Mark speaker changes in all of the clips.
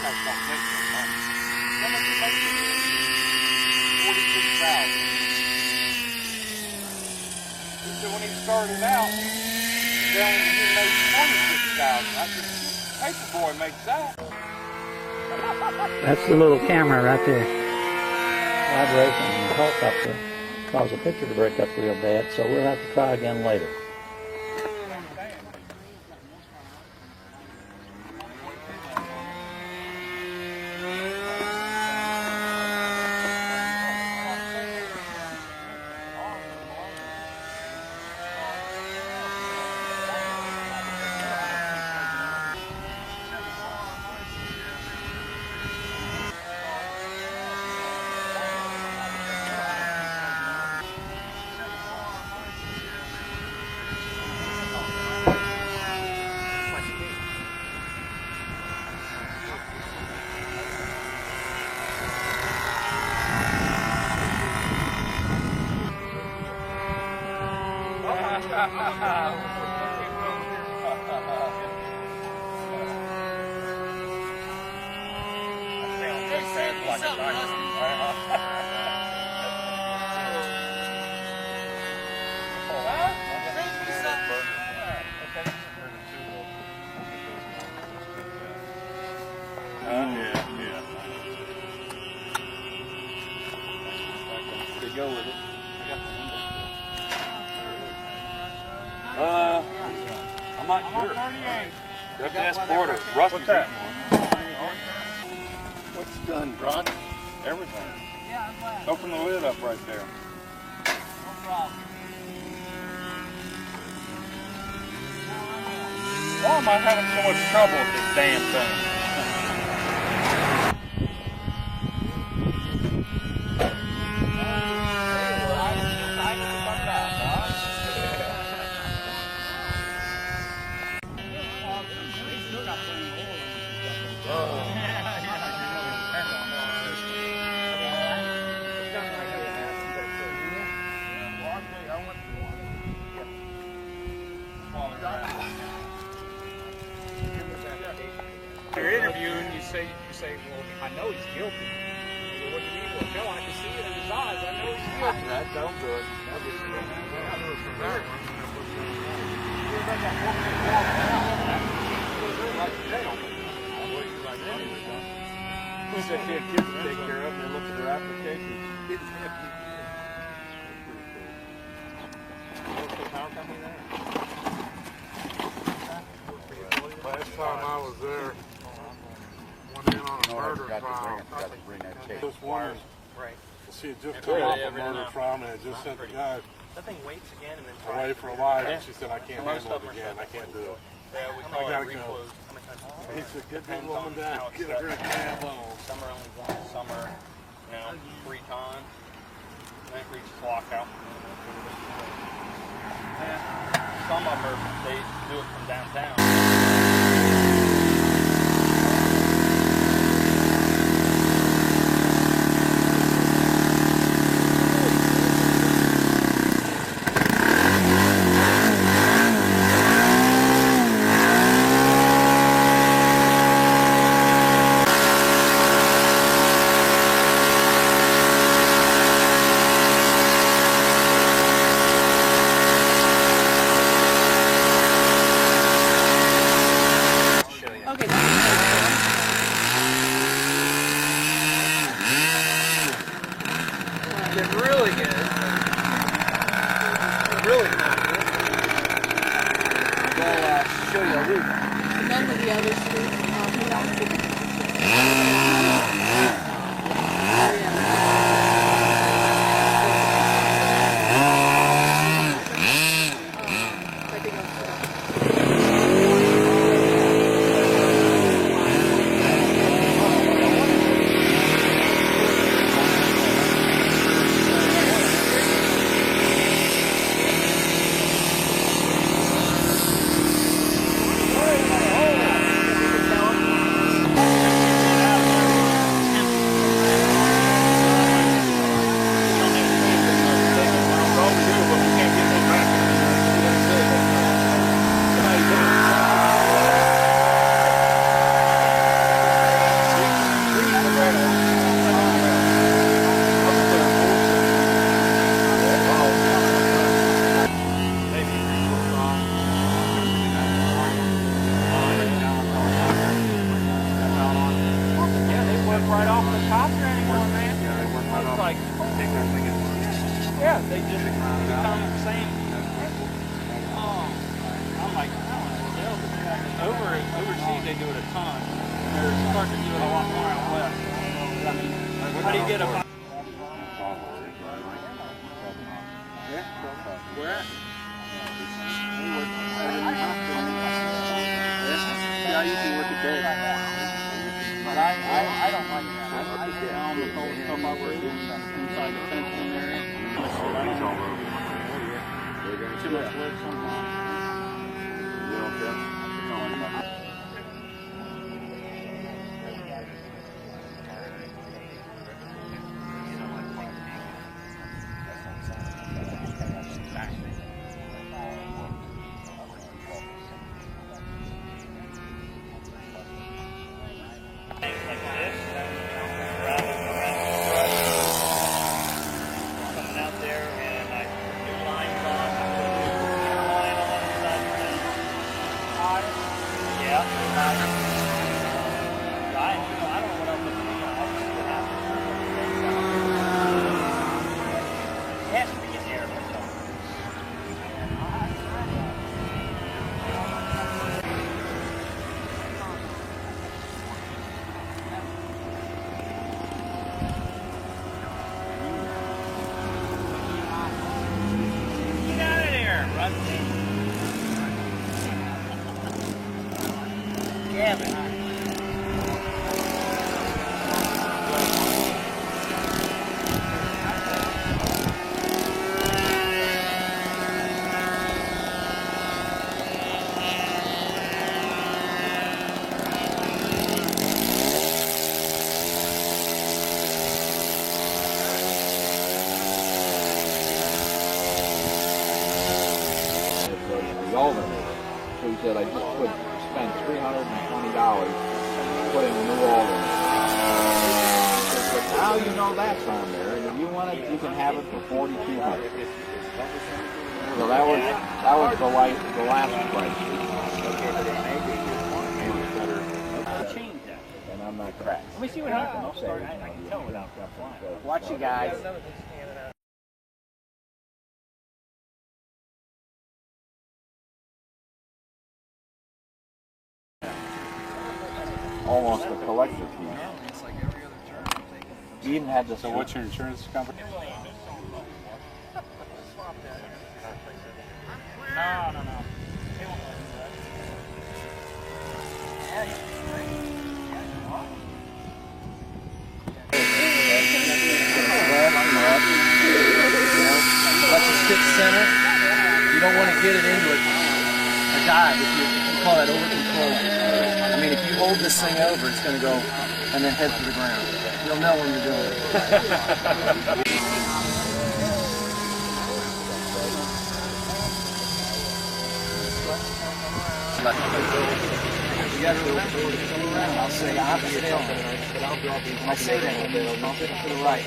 Speaker 1: don't make no money. How much you make it? 46,000. He said when he started out, he made 26,000. I said, Paperboy makes that.
Speaker 2: That's the little camera right there. Vibration and helicopter cause the picture to break up real bad, so we'll have to try again later.
Speaker 1: Go with it. I'm not sure. WS Porter. What's that? What's done, Ron? Everything. Open the lid up right there.
Speaker 3: No problem.
Speaker 1: Why am I having so much trouble with this damn thing?
Speaker 3: You're interviewing, you say, well, I know he's guilty. Well, what do you mean? Well, no, I can see it in his eyes. I know he's guilty.
Speaker 1: That don't do it. He said he had kids to take care of, and they looked at their application.
Speaker 4: Last time I was there, went in on a murder trial. This woman, she had just come off a murder trial and had just sent the guy away for life, and she said, I can't handle it again, I can't do it. I gotta go. He said, get that woman down, get her a cab on.
Speaker 1: Some are only once, some are, 3 times. Then it reaches lockout. Some of them they do it from downtown.
Speaker 3: It's really good. Really good.
Speaker 1: Well, show you a loop.
Speaker 5: None of the other streets.
Speaker 3: right off the copter anymore, man. It's like, yeah, they just become the same. I'm like, overseas they do it a ton. They're starting to do it a lot more out west. I mean, how do you get a... Where? Yeah, I usually work at day. But I don't like that. I like to get on the cold stuff over inside the fence in there. Too much wood sometimes.
Speaker 6: So he said, I just spent $320 putting a new Alden. But now you know that's on there, and if you want it, you can have it for $4,200. So that was the last price.
Speaker 3: Change that.
Speaker 6: And I'm not cracked.
Speaker 3: Let me see what happens. I'll start. I can tell without that flying.
Speaker 6: Watch you guys. Almost a collector piece. He even had this.
Speaker 4: So what's your insurance company?
Speaker 3: No.
Speaker 7: Let the stick center. You don't want to get it into a dive if you call that over control. I mean, if you hold this thing over, it's going to go and then head to the ground. You'll know when you're doing it. You got to come around. I'll say opposite hill. When I say that, I'll put it to the right.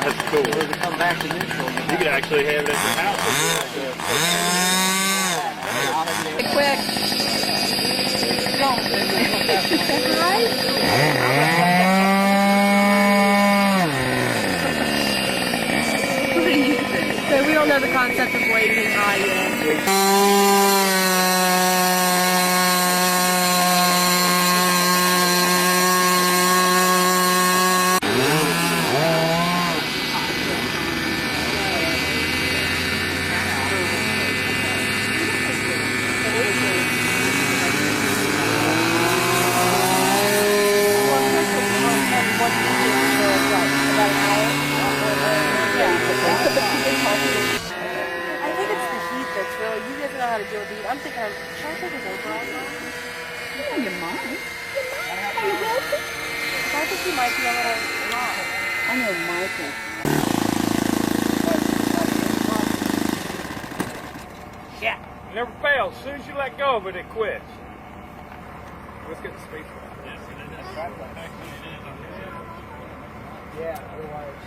Speaker 1: That's cool.
Speaker 7: To come back to neutral.
Speaker 1: You could actually have it at your house.
Speaker 5: Quick. Go. What do you think? So we don't know the concept of waving high yet. I think it's the heat that's really, you guys know how to deal with heat. I'm thinking, should I take his overalls off? Yeah, you might. I think he might be a little hot. I know Michael.
Speaker 1: Yeah, never fails. As soon as you let go of it, it quits. Let's get the space back.
Speaker 3: Yeah, otherwise,